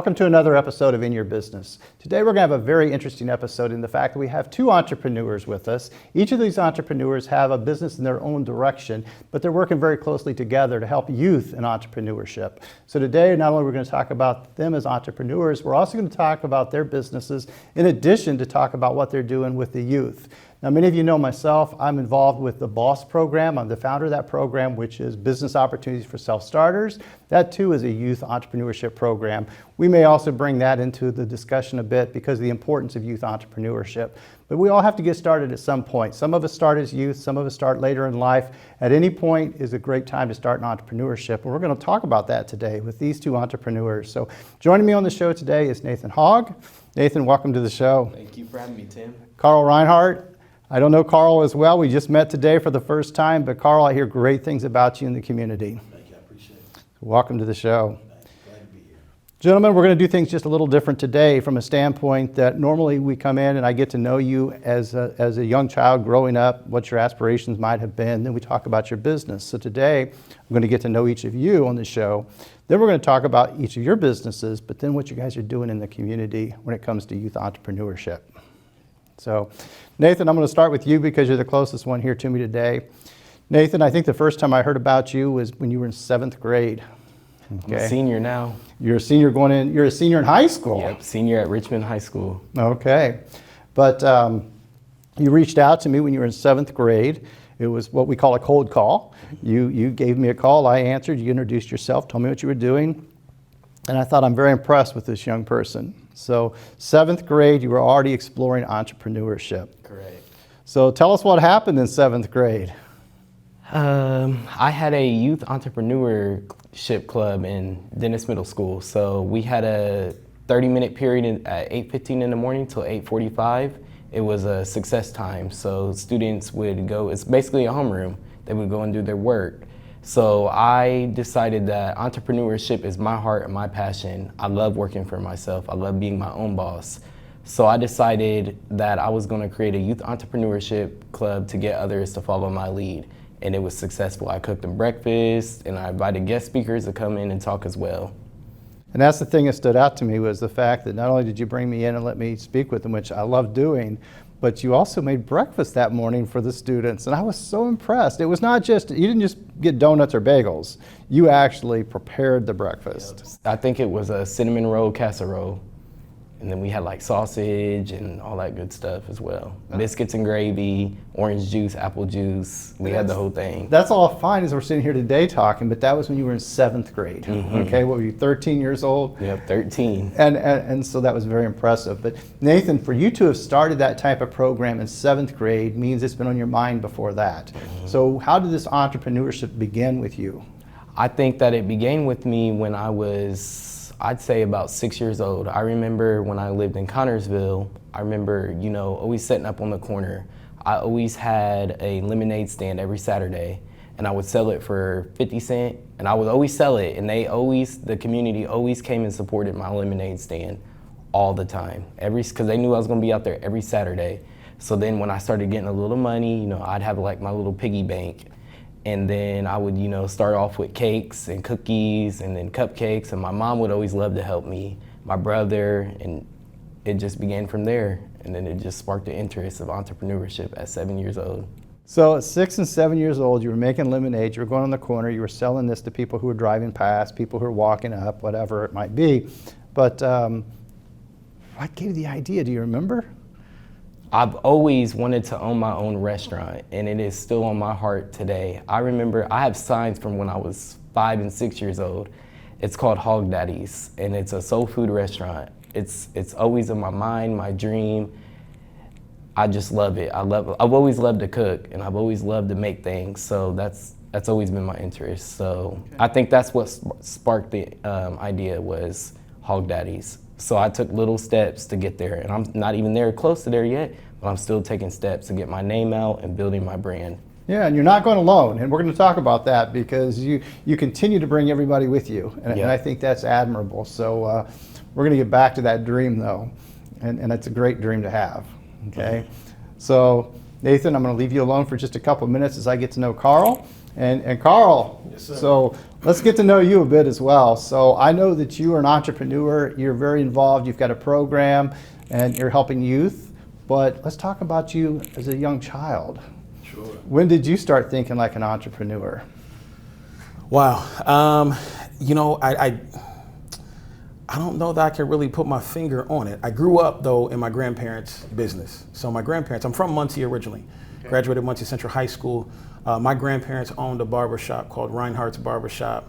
Welcome to another episode of In Your Business. Today we're going to have a very interesting episode in the fact that we have two entrepreneurs with us. Each of these entrepreneurs have a business in their own direction, but they're working very closely together to help youth in entrepreneurship. So today, not only are we going to talk about them as entrepreneurs, we're also going to talk about their businesses in addition to talk about what they're doing with the youth. Now, many of you know myself, I'm involved with the BOSS program. I'm the founder of that program, which is Business Opportunities for Self-Starters. That too is a youth entrepreneurship program. We may also bring that into the discussion a bit because of the importance of youth entrepreneurship. But we all have to get started at some point. Some of us start as youth, some of us start later in life. At any point is a great time to start an entrepreneurship. And we're going to talk about that today with these two entrepreneurs. So joining me on the show today is Nathan Hogg. Nathan, welcome to the show. Thank you for having me, Tim. Carl Rhinehart. I don't know Carl as well. We just met today for the first time, but Carl, I hear great things about you in the community. Thank you, I appreciate it. Welcome to the show. Glad to be here. Gentlemen, we're going to do things just a little different today from a standpoint that normally we come in and I get to know you as a young child growing up, what your aspirations might have been, then we talk about your business. So today, I'm going to get to know each of you on the show. Then we're going to talk about each of your businesses, but then what you guys are doing in the community when it comes to youth entrepreneurship. So, Nathan, I'm going to start with you because you're the closest one here to me today. Nathan, I think the first time I heard about you was when you were in 7th grade. Okay. I'm a senior now. You're a senior you're a senior in high school. Yep, senior at Richmond High School. Okay. But you reached out to me when you were in 7th grade. It was what we call a cold call. You gave me a call, I answered, you introduced yourself, told me what you were doing. And I thought, I'm very impressed with this young person. So 7th grade, you were already exploring entrepreneurship. Correct. So tell us what happened in 7th grade. I had a youth entrepreneurship club in Dennis Middle School. So we had a 30-minute period at 8:15 in the morning till 8:45. It was a success time. So students would go, it's basically a homeroom. They would go and do their work. So I decided that entrepreneurship is my heart and my passion. I love working for myself. I love being my own boss. So I decided that I was going to create a youth entrepreneurship club to get others to follow my lead. And it was successful. I cooked them breakfast and I invited guest speakers to come in and talk as well. And that's the thing that stood out to me was the fact that not only did you bring me in and let me speak with them, which I love doing, but you also made breakfast that morning for the students. And I was so impressed. It was not just, you didn't just get donuts or bagels. You actually prepared the breakfast. I think it was a cinnamon roll casserole. And then we had like sausage and all that good stuff as well. Biscuits and gravy, orange juice, apple juice. We had the whole thing. That's all fine as we're sitting here today talking, but that was when you were in 7th grade. Mm-hmm. Okay, what were you, 13 years old? Yep, 13. And so that was very impressive. But Nathan, for you to have started that type of program in 7th grade means it's been on your mind before that. Mm-hmm. So how did this entrepreneurship begin with you? I think that it began with me when I was, I'd say about 6 years old. I remember when I lived in Connorsville, I remember, always setting up on the corner. I always had a lemonade stand every Saturday and I would sell it for 50 cents and I would always sell it and the community always came and supported my lemonade stand all the time. Because they knew I was gonna be out there every Saturday. So then when I started getting a little money, I'd have like my little piggy bank. And then I would, start off with cakes and cookies and then cupcakes. And my mom would always love to help me, my brother, and it just began from there. And then it just sparked the interest of entrepreneurship at 7 years old. So at 6 and 7 years old, you were making lemonade, you were going on the corner, you were selling this to people who were driving past, people who were walking up, whatever it might be. But what gave you the idea? Do you remember? I've always wanted to own my own restaurant, and it is still on my heart today. I remember I have signs from when I was 5 and 6 years old. It's called Hogg Daddy's, and it's a soul food restaurant. It's always in my mind, my dream. I just love it. I've always loved to cook, and I've always loved to make things. So that's always been my interest. So okay. I think that's what sparked the idea was Hogg Daddy's. So I took little steps to get there, and I'm not even close to there yet, but I'm still taking steps to get my name out and building my brand. Yeah, and you're not going alone, and we're going to talk about that because you continue to bring everybody with you, and I think that's admirable. So we're going to get back to that dream, though, and it's a great dream to have, okay? So Nathan, I'm going to leave you alone for just a couple of minutes as I get to know Carl. And Carl, yes, sir. So Let's get to know you a bit as well. So I know that you are an entrepreneur. You're very involved. You've got a program and you're helping youth. But let's talk about you as a young child. Sure. When did you start thinking like an entrepreneur? Wow. I don't know that I can really put my finger on it. I grew up, though, in my grandparents' business. So my grandparents, I'm from Muncie originally. Okay. Graduated Muncie Central High School. My grandparents owned a barbershop called Rhinehart's Barbershop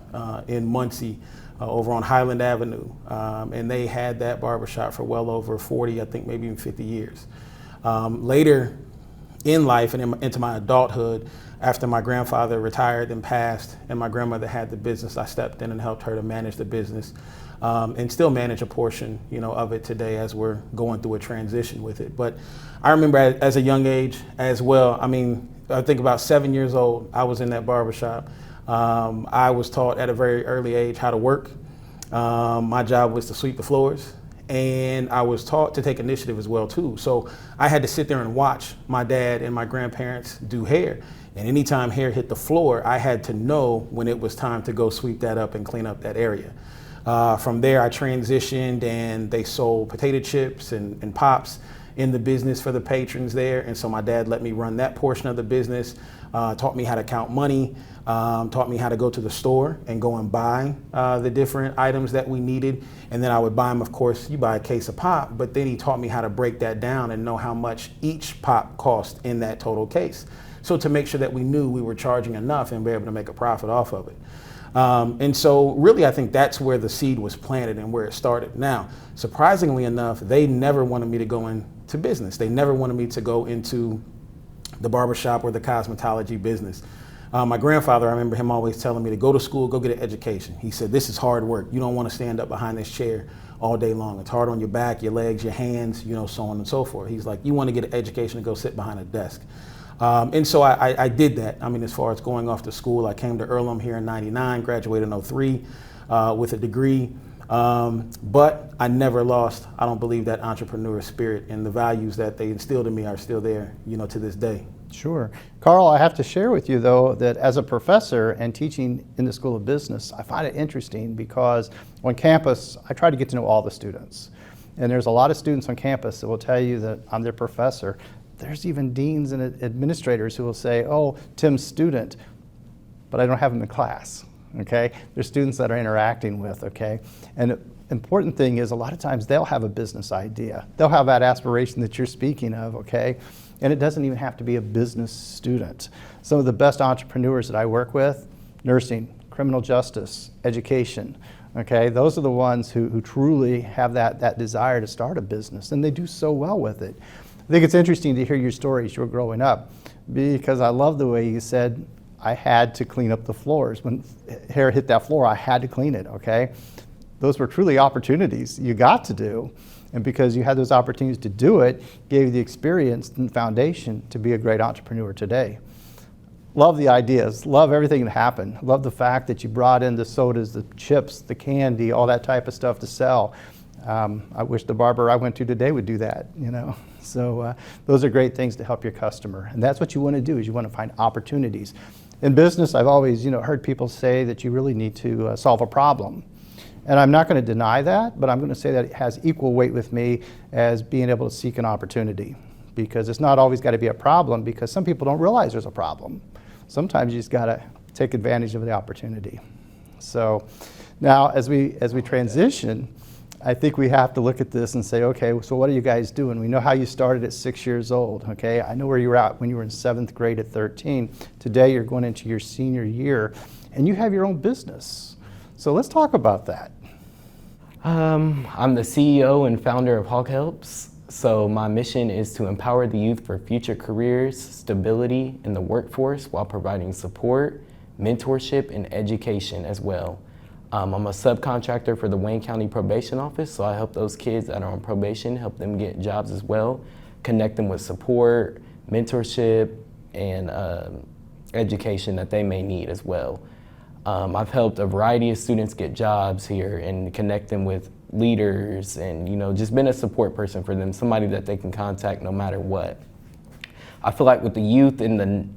in Muncie over on Highland Avenue. And they had that barbershop for well over 40, I think maybe even 50 years. Later in life and into my adulthood, after my grandfather retired and passed and my grandmother had the business, I stepped in and helped her to manage the business and still manage a portion, of it today as we're going through a transition with it. But I remember as a young age as well, I think about 7 years old, I was in that barbershop. I was taught at a very early age how to work. My job was to sweep the floors. And I was taught to take initiative as well too. So I had to sit there and watch my dad and my grandparents do hair. And anytime hair hit the floor, I had to know when it was time to go sweep that up and clean up that area. From there, I transitioned and they sold potato chips and pops in the business for the patrons there. And so my dad let me run that portion of the business, taught me how to count money, taught me how to go to the store and go and buy the different items that we needed. And then I would buy them, of course, you buy a case of pop, but then he taught me how to break that down and know how much each pop cost in that total case. So to make sure that we knew we were charging enough and be able to make a profit off of it. And so really, I think that's where the seed was planted and where it started. Now, surprisingly enough, they never wanted me to go into business. They never wanted me to go into the barbershop or the cosmetology business. My grandfather, I remember him always telling me to go to school, go get an education. He said, this is hard work. You don't want to stand up behind this chair all day long. It's hard on your back, your legs, your hands, so on and so forth. He's like, you want to get an education and go sit behind a desk. And so I did that. As far as going off to school, I came to Earlham here in '99, graduated in '03 with a degree. But I never lost, I don't believe, that entrepreneur spirit, and the values that they instilled in me are still there, to this day. Sure. Carl, I have to share with you, though, that as a professor and teaching in the School of Business, I find it interesting because on campus, I try to get to know all the students. And there's a lot of students on campus that will tell you that I'm their professor. There's even deans and administrators who will say, oh, Tim's student, but I don't have him in class, okay? There's students that are interacting with, okay? And the important thing is a lot of times they'll have a business idea. They'll have that aspiration that you're speaking of, okay? And it doesn't even have to be a business student. Some of the best entrepreneurs that I work with, nursing, criminal justice, education, okay? Those are the ones who truly have that desire to start a business, and they do so well with it. I think it's interesting to hear your stories. You were growing up, because I love the way you said, I had to clean up the floors. When hair hit that floor, I had to clean it, okay? Those were truly opportunities you got to do. And because you had those opportunities to do it, gave you the experience and foundation to be a great entrepreneur today. Love the ideas, love everything that happened. Love the fact that you brought in the sodas, the chips, the candy, all that type of stuff to sell. I wish the barber I went to today would do that, So those are great things to help your customer. And that's what you want to do, is you want to find opportunities. In business, I've always, heard people say that you really need to solve a problem. And I'm not going to deny that, but I'm going to say that it has equal weight with me as being able to seek an opportunity. Because it's not always got to be a problem, because some people don't realize there's a problem. Sometimes you just got to take advantage of the opportunity. So now as we transition, I think we have to look at this and say, okay, so what are you guys doing? We know how you started at 6 years old, okay? I know where you were at when you were in 7th grade at 13. Today you're going into your senior year, and you have your own business. So let's talk about that. I'm the CEO and founder of Hogg Helps. So my mission is to empower the youth for future careers, stability in the workforce, while providing support, mentorship, and education as well. I'm a subcontractor for the Wayne County Probation Office, so I help those kids that are on probation, help them get jobs as well, connect them with support, mentorship, and education that they may need as well. I've helped a variety of students get jobs here and connect them with leaders and, just been a support person for them, somebody that they can contact no matter what. I feel like with the youth in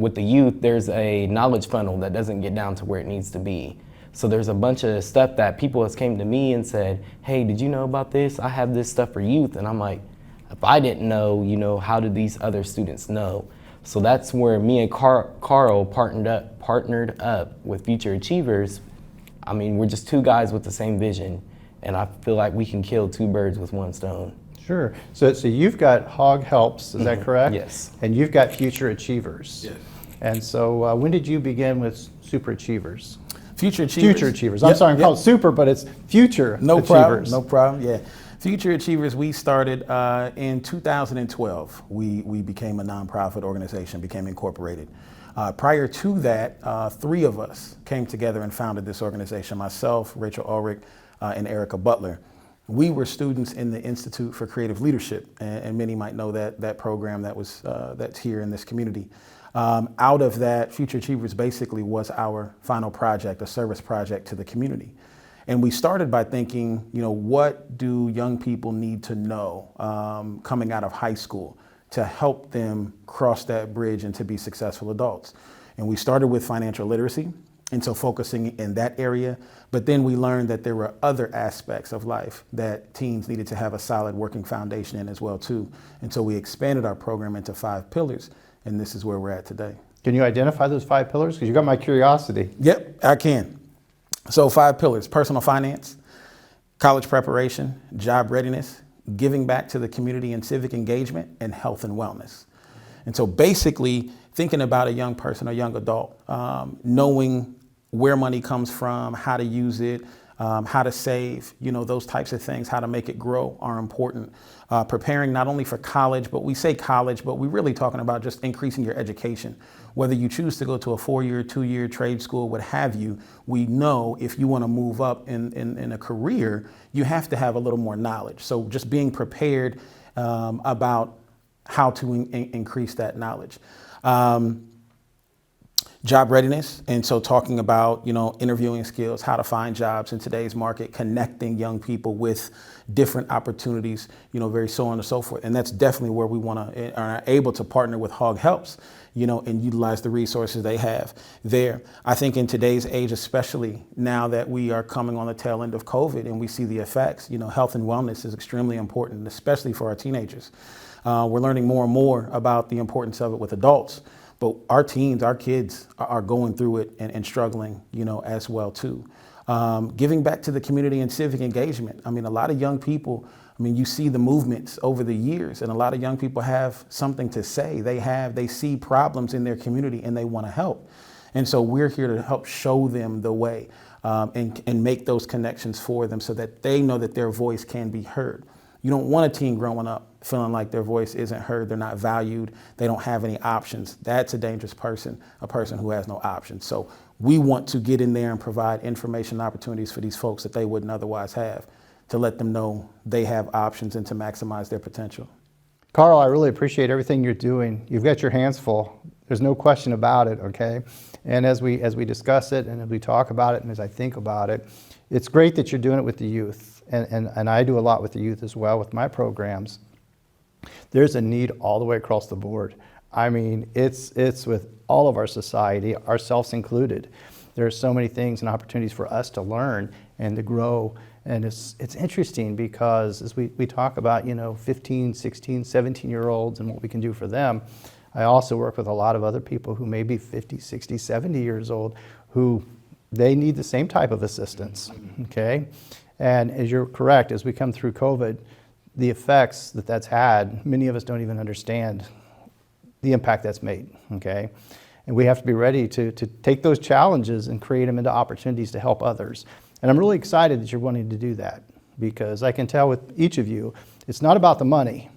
with the youth, there's a knowledge funnel that doesn't get down to where it needs to be. So there's a bunch of stuff that people has came to me and said, hey, did you know about this? I have this stuff for youth. And I'm like, if I didn't know, how did these other students know? So that's where me and Carl partnered up with Future Achievers. I mean, we're just two guys with the same vision, and I feel like we can kill two birds with one stone. Sure. So you've got Hogg Helps, is that correct? Yes. And you've got Future Achievers. Yes. And so when did you begin with Super Achievers? Future Achievers. Future Achievers. I'm sorry, I'm called Super, but it's Future Achievers. No problem. Yeah. Future Achievers, we started in 2012. We became a nonprofit organization, became incorporated. Prior to that, three of us came together and founded this organization, myself, Rachel Ulrich, and Erica Butler. We were students in the Institute for Creative Leadership, and many might know that program that's here in this community. Out of that, Future Achievers basically was our final project, a service project to the community. And we started by thinking, what do young people need to know coming out of high school to help them cross that bridge and to be successful adults? And we started with financial literacy, and so focusing in that area. But then we learned that there were other aspects of life that teens needed to have a solid working foundation in as well too. And so we expanded our program into 5 pillars, and this is where we're at today. Can you identify those 5 pillars? Because you got my curiosity. Yep, I can. So 5 pillars: personal finance, college preparation, job readiness, giving back to the community and civic engagement, and health and wellness. And so basically thinking about a young person, a young adult, knowing where money comes from, how to use it, how to save, those types of things, how to make it grow are important. Preparing not only for college, but we say college, but we're really talking about just increasing your education. Whether you choose to go to a 4-year, 2-year trade school, what have you, we know if you want to move up in a career, you have to have a little more knowledge. So just being prepared about how to increase that knowledge. Job readiness, and so talking about, interviewing skills, how to find jobs in today's market, connecting young people with different opportunities, very so on and so forth. And that's definitely where we are able to partner with Hogg Helps, and utilize the resources they have there. I think in today's age, especially now that we are coming on the tail end of COVID and we see the effects, health and wellness is extremely important, especially for our teenagers. We're learning more and more about the importance of it with adults. But our teens, our kids are going through it and struggling, as well too. Giving back to the community and civic engagement. I mean, a lot of young people, you see the movements over the years, and a lot of young people have something to say. They see problems in their community and they want to help. And so we're here to help show them the way and make those connections for them so that they know that their voice can be heard. You don't want a teen growing up feeling like their voice isn't heard, they're not valued, they don't have any options. That's a dangerous person, a person who has no options. So we want to get in there and provide information and opportunities for these folks that they wouldn't otherwise have, to let them know they have options and to maximize their potential. Carl, I really appreciate everything you're doing. You've got your hands full. There's no question about it, okay? And as we discuss it and as we talk about it and as I think about it, it's great that you're doing it with the youth. And I do a lot with the youth as well with my programs. There's a need all the way across the board. It's with all of our society, ourselves included. There are so many things and opportunities for us to learn and to grow. And it's interesting because as we talk about, 15, 16, 17-year-olds and what we can do for them, I also work with a lot of other people who may be 50, 60, 70 years old who they need the same type of assistance, okay? And as you're correct, as we come through COVID, the effects that's had, many of us don't even understand the impact that's made, okay? And we have to be ready to take those challenges and create them into opportunities to help others. And I'm really excited that you're wanting to do that because I can tell with each of you, it's not about the money.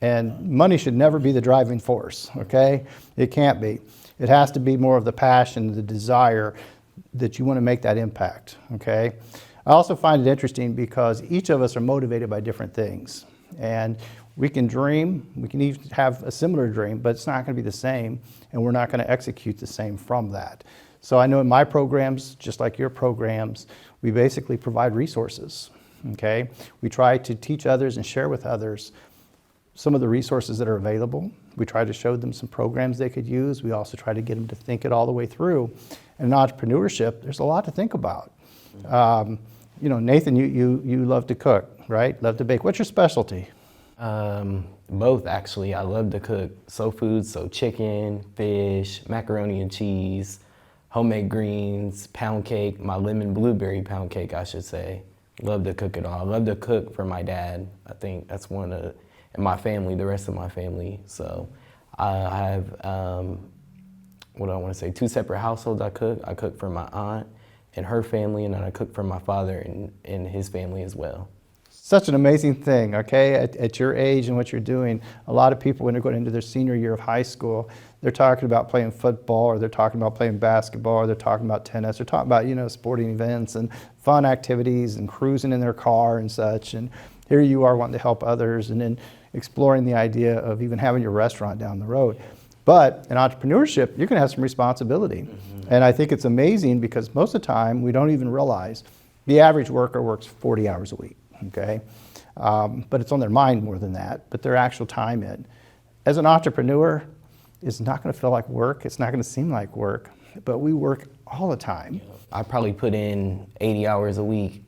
And money should never be the driving force, okay? It can't be. It has to be more of the passion, the desire that you want to make that impact, okay? I also find it interesting because each of us are motivated by different things. And we can dream, we can even have a similar dream, but it's not going to be the same, and we're not going to execute the same from that. So I know in my programs, just like your programs, we basically provide resources, okay? We try to teach others and share with others some of the resources that are available. We try to show them some programs they could use. We also try to get them to think it all the way through. And in entrepreneurship, there's a lot to think about. Nathan, you love to cook, right? Love to bake. What's your specialty? Both, actually. I love to cook soul foods, so chicken, fish, macaroni and cheese, homemade greens, pound cake, my lemon blueberry pound cake, I should say. Love to cook it all. I love to cook for my dad. I think that's one of, and my family, the rest of my family. So I have, what do I want to say, 2 separate households I cook. I cook for my aunt and her family, and then I cook for my father and his family as well. Such an amazing thing, okay? At your age and what you're doing, a lot of people, when they're going into their senior year of high school, they're talking about playing football, or they're talking about playing basketball, or they're talking about tennis, they're talking about, sporting events and fun activities and cruising in their car and such. And here you are wanting to help others and then exploring the idea of even having your restaurant down the road. But in entrepreneurship, you're going to have some responsibility. Mm-hmm. And I think it's amazing because most of the time we don't even realize the average worker works 40 hours a week. Okay, but it's on their mind more than that, but their actual time in. As an entrepreneur, it's not going to feel like work, it's not going to seem like work, but we work all the time. I probably put in 80 hours a week.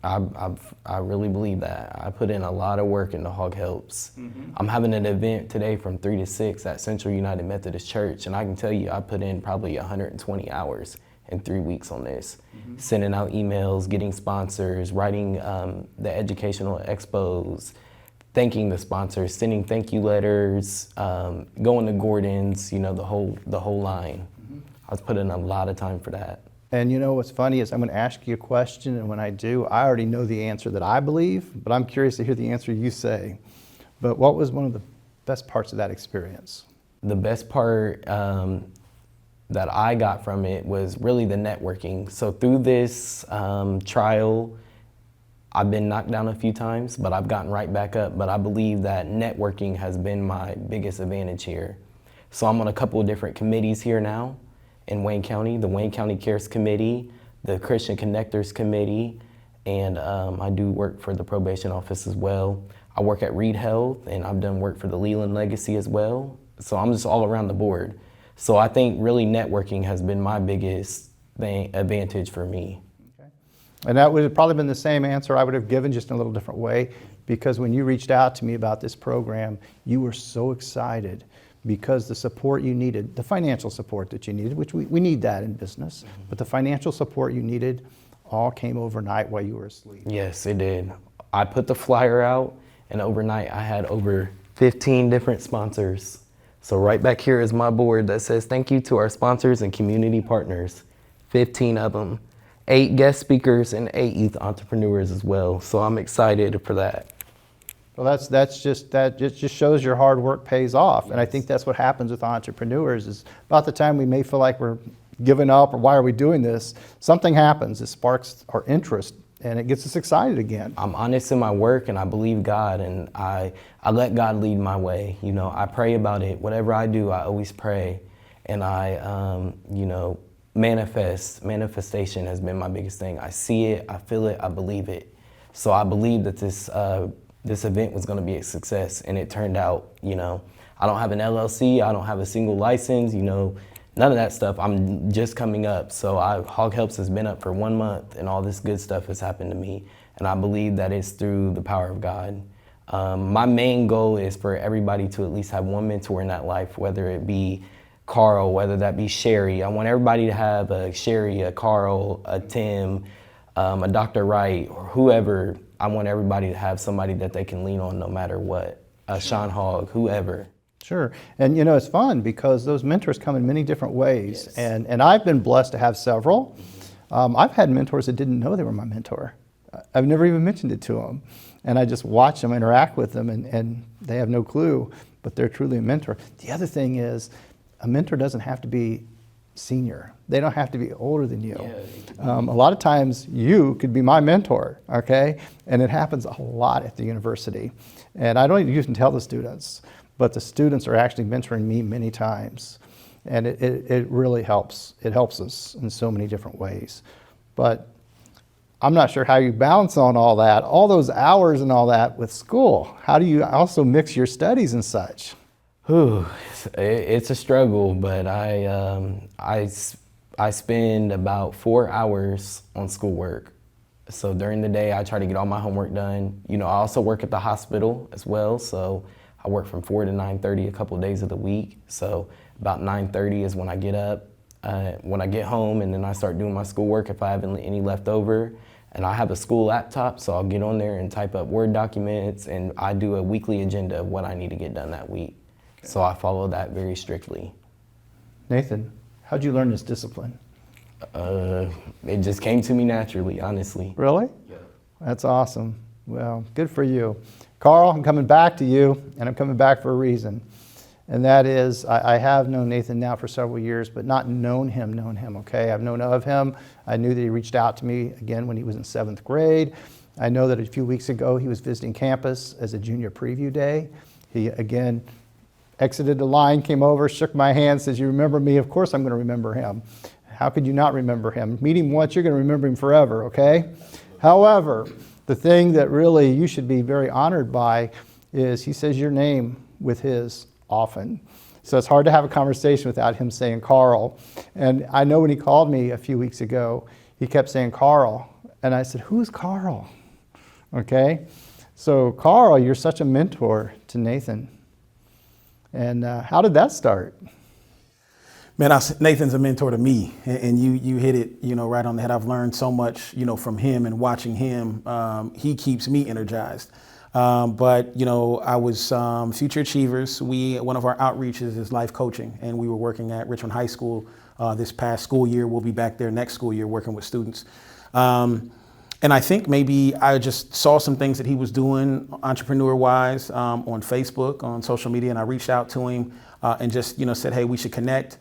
I really believe that. I put in a lot of work into Hogg Helps. Mm-hmm. I'm having an event today from 3 to 6 at Central United Methodist Church, and I can tell you I put in probably 120 hours in 3 weeks on this. Mm-hmm. Sending out emails, getting sponsors, writing the educational expos, thanking the sponsors, sending thank you letters, going to Gordon's, the whole line. Mm-hmm. I was putting a lot of time for that. And what's funny is I'm going to ask you a question, and when I do, I already know the answer that I believe, but I'm curious to hear the answer you say. But what was one of the best parts of that experience? The best part that I got from it was really the networking. So through this trial, I've been knocked down a few times, but I've gotten right back up. But I believe that networking has been my biggest advantage here. So I'm on a couple of different committees here now in Wayne County, the Wayne County Cares Committee, the Christian Connectors Committee, and I do work for the probation office as well. I work at Reed Health, and I've done work for the Leland Legacy as well. So I'm just all around the board. So I think really networking has been my biggest advantage for me. Okay. And that would have probably been the same answer I would have given, just in a little different way, because when you reached out to me about this program, you were so excited because the support you needed, the financial support that you needed, which we need that in business, mm-hmm. but the financial support you needed all came overnight while you were asleep. Yes, it did. I put the flyer out, and overnight I had over 15 different sponsors. So right back here is my board that says thank you to our sponsors and community partners, 15 of them, 8 guest speakers and 8 youth entrepreneurs as well. So I'm excited for that. Well, that just shows your hard work pays off. Yes. And I think that's what happens with entrepreneurs is about the time we may feel like we're giving up or why are we doing this, something happens, it sparks our interest and it gets us excited again. I'm honest in my work and I believe God, and I let God lead my way. I pray about it. Whatever I do, I always pray. And I, manifestation has been my biggest thing. I see it, I feel it, I believe it. So I believe that this event was going to be a success, and it turned out, I don't have an LLC, I don't have a single license, none of that stuff. I'm just coming up. So Hogg Helps has been up for 1 month, and all this good stuff has happened to me. And I believe that it's through the power of God. My main goal is for everybody to at least have one mentor in that life, whether it be Carl, whether that be Sherry. I want everybody to have a Sherry, a Carl, a Tim, a Dr. Wright, or whoever. I want everybody to have somebody that they can lean on no matter what. Sean Hogg, whoever. Sure. And it's fun because those mentors come in many different ways. Yes. And I've been blessed to have several. I've had mentors that didn't know they were my mentor. I've never even mentioned it to them. And I just watch them interact with them and they have no clue, but they're truly a mentor. The other thing is a mentor doesn't have to be senior. They don't have to be older than you. Yeah. A lot of times you could be my mentor, okay? And it happens a lot at the university. And I don't even usually tell the students, but the students are actually mentoring me many times. And it really helps. It helps us in so many different ways. But I'm not sure how you balance on all those hours and all that with school. How do you also mix your studies and such? Whew, it's a struggle, but I spend about 4 hours on schoolwork. So during the day, I try to get all my homework done. You know, I also work at the hospital as well, so I work from 4 to 9:30 a couple of days of the week. So about 9:30 is when I get up, when I get home, and then I start doing my schoolwork if I have any left over. And I have a school laptop, so I'll get on there and type up Word documents, and I do a weekly agenda of what I need to get done that week. Okay. So I follow that very strictly. Nathan, how'd you learn this discipline? It just came to me naturally, honestly. Really? Yeah. That's awesome. Well, good for you. Carl, I'm coming back to you, and I'm coming back for a reason. And that is, I have known Nathan now for several years, but not known him, okay? I've known of him. I knew that he reached out to me again when he was in 7th grade. I know that a few weeks ago he was visiting campus as a junior preview day. He, again, exited the line, came over, shook my hand, says, "You remember me?" Of course I'm going to remember him. How could you not remember him? Meet him once, you're going to remember him forever, okay? However, the thing that really you should be very honored by is he says your name with his often. So it's hard to have a conversation without him saying Carl. And I know when he called me a few weeks ago, he kept saying Carl. And I said, "Who's Carl?" Okay? So Carl, you're such a mentor to Nathan. And how did that start? Man, Nathan's a mentor to me, and you hit it, right on the head. I've learned so much, from him and watching him. He keeps me energized. But I was Future Achievers. One of our outreaches is life coaching, and we were working at Richmond High School this past school year. We'll be back there next school year working with students. And I think maybe I just saw some things that he was doing entrepreneur-wise on Facebook, on social media, and I reached out to him and just said, "Hey, we should connect."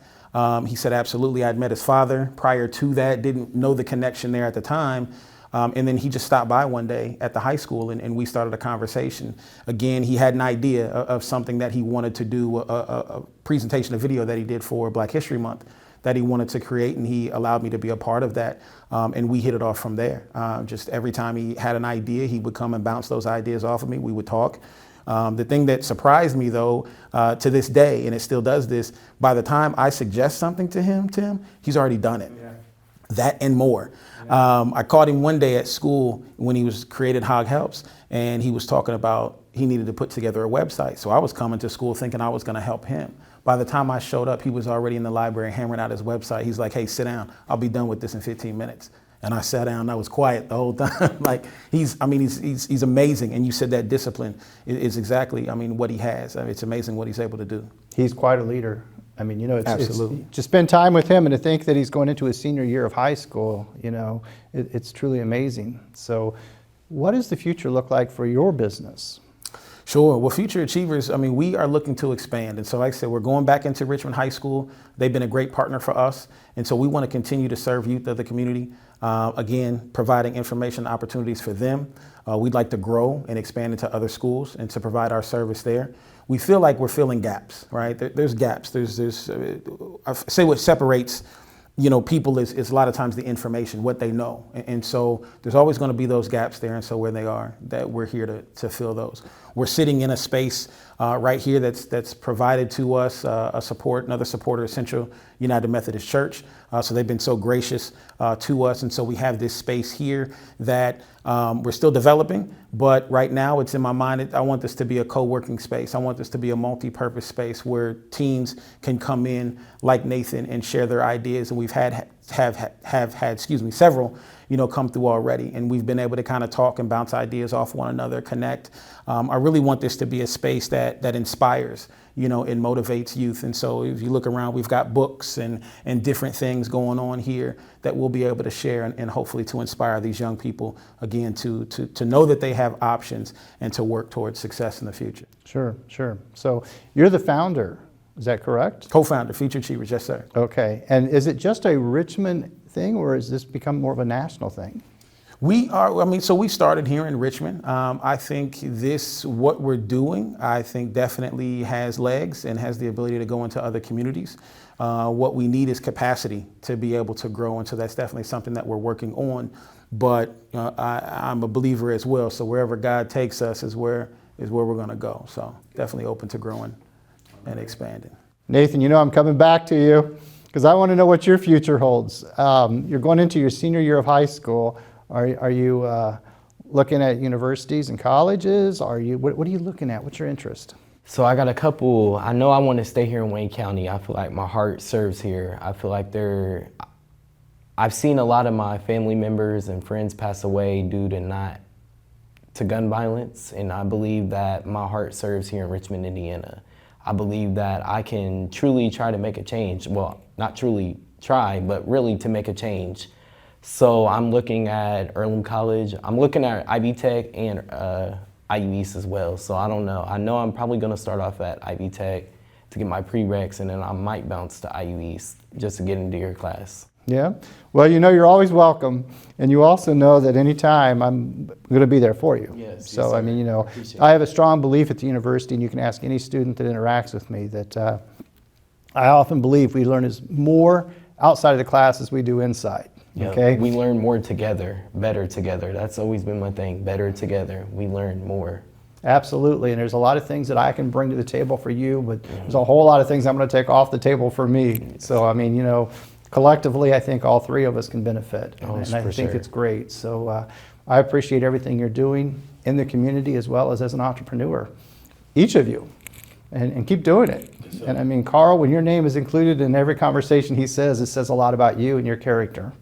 He said, "Absolutely." I'd met his father prior to that, didn't know the connection there at the time. And then he just stopped by one day at the high school and we started a conversation. Again, he had an idea of something that he wanted to do, a presentation, a video that he did for Black History Month that he wanted to create, and he allowed me to be a part of that. And we hit it off from there. Just every time he had an idea, he would come and bounce those ideas off of me. We would talk. The thing that surprised me, though, to this day, and it still does this, by the time I suggest something to him, Tim, he's already done it. Yeah. That and more. Yeah. I caught him one day at school when he was created Hogg Helps, and he was talking about he needed to put together a website. So I was coming to school thinking I was going to help him. By the time I showed up, he was already in the library hammering out his website. He's like, "Hey, sit down. I'll be done with this in 15 minutes. And I sat down and I was quiet the whole time. Like he's amazing. And you said that discipline is exactly, what he has. It's amazing what he's able to do. He's quite a leader. Absolutely. To spend time with him and to think that he's going into his senior year of high school, it's truly amazing. So what does the future look like for your business? Sure. Well, Future Achievers, we are looking to expand. And so like I said, we're going back into Richmond High School. They've been a great partner for us. And so we want to continue to serve youth of the community. Again, providing information and opportunities for them. We'd like to grow and expand into other schools and to provide our service there. We feel like we're filling gaps, right? There's gaps. I say what separates people is a lot of times the information, what they know. And so there's always going to be those gaps there. And so where they are, that we're here to fill those. We're sitting in a space right here that's provided to us, another supporter of Central United Methodist Church. So they've been so gracious to us. And so we have this space here that we're still developing, but right now it's in my mind. I want this to be a co-working space. I want this to be a multi-purpose space where teens can come in like Nathan and share their ideas. And we've have had several, come through already. And we've been able to kind of talk and bounce ideas off one another, connect. I really want this to be a space that inspires, and motivates youth. And so if you look around, we've got books and different things going on here that we'll be able to share and hopefully to inspire these young people, again, to know that they have options and to work towards success in the future. Sure. So you're the founder, is that correct? Co-founder, Future Achievers, yes, sir. Okay. And is it just a Richmond thing, or has this become more of a national thing? We are, I mean, so we started here in Richmond. I think what we're doing, I think definitely has legs and has the ability to go into other communities. What we need is capacity to be able to grow, and so that's definitely something that we're working on. But I'm a believer as well, so wherever God takes us is where we're gonna go. So definitely open to growing and expanding. Nathan, you know I'm coming back to you because I want to know what your future holds. You're going into your senior year of high school. Are you looking at universities and colleges? What are you looking at? What's your interest? So I got a couple. I know I want to stay here in Wayne County. I feel like my heart serves here. I feel like I've seen a lot of my family members and friends pass away due to gun violence, and I believe that my heart serves here in Richmond, Indiana. I believe that I can truly try to make a change. Well, not truly try, but really to make a change. So I'm looking at Earlham College. I'm looking at Ivy Tech and IU East as well. So I don't know. I know I'm probably going to start off at Ivy Tech to get my prereqs, and then I might bounce to IU East just to get into your class. Yeah. Well, you know you're always welcome, and you also know that anytime I'm going to be there for you. Yes. So yes, I mean, you know, appreciate I have a strong belief at the university, and you can ask any student that interacts with me that I often believe we learn as more outside of the class as we do inside. Yeah, Okay. we learn more together, better together. That's always been my thing. Better together. We learn more. Absolutely, and there's a lot of things that I can bring to the table for you, but there's a whole lot of things I'm going to take off the table for me. So I mean, you know, collectively, I think all three of us can benefit, and I for think sure. it's great. So I appreciate everything you're doing in the community as well as an entrepreneur, each of you, and keep doing it. Yes, sir. And I mean, Carl, when your name is included in every conversation he says, it says a lot about you and your character.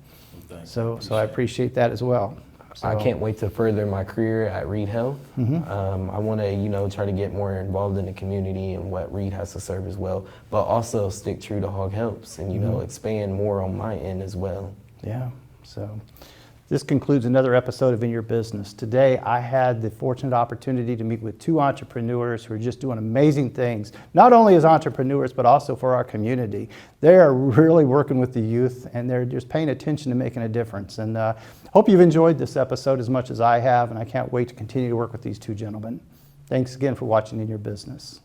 Thanks. So I appreciate that as well. I So- can't wait to further my career at Reed Health. I want to, try to get more involved in the community and what Reed has to serve as well, but also stick true to Hogg Helps and, expand more on my end as well. Yeah, so this concludes another episode of In Your Business. Today, I had the fortunate opportunity to meet with two entrepreneurs who are just doing amazing things, not only as entrepreneurs, but also for our community. They are really working with the youth, and they're just paying attention to making a difference. And hope you've enjoyed this episode as much as I have, and I can't wait to continue to work with these two gentlemen. Thanks again for watching In Your Business.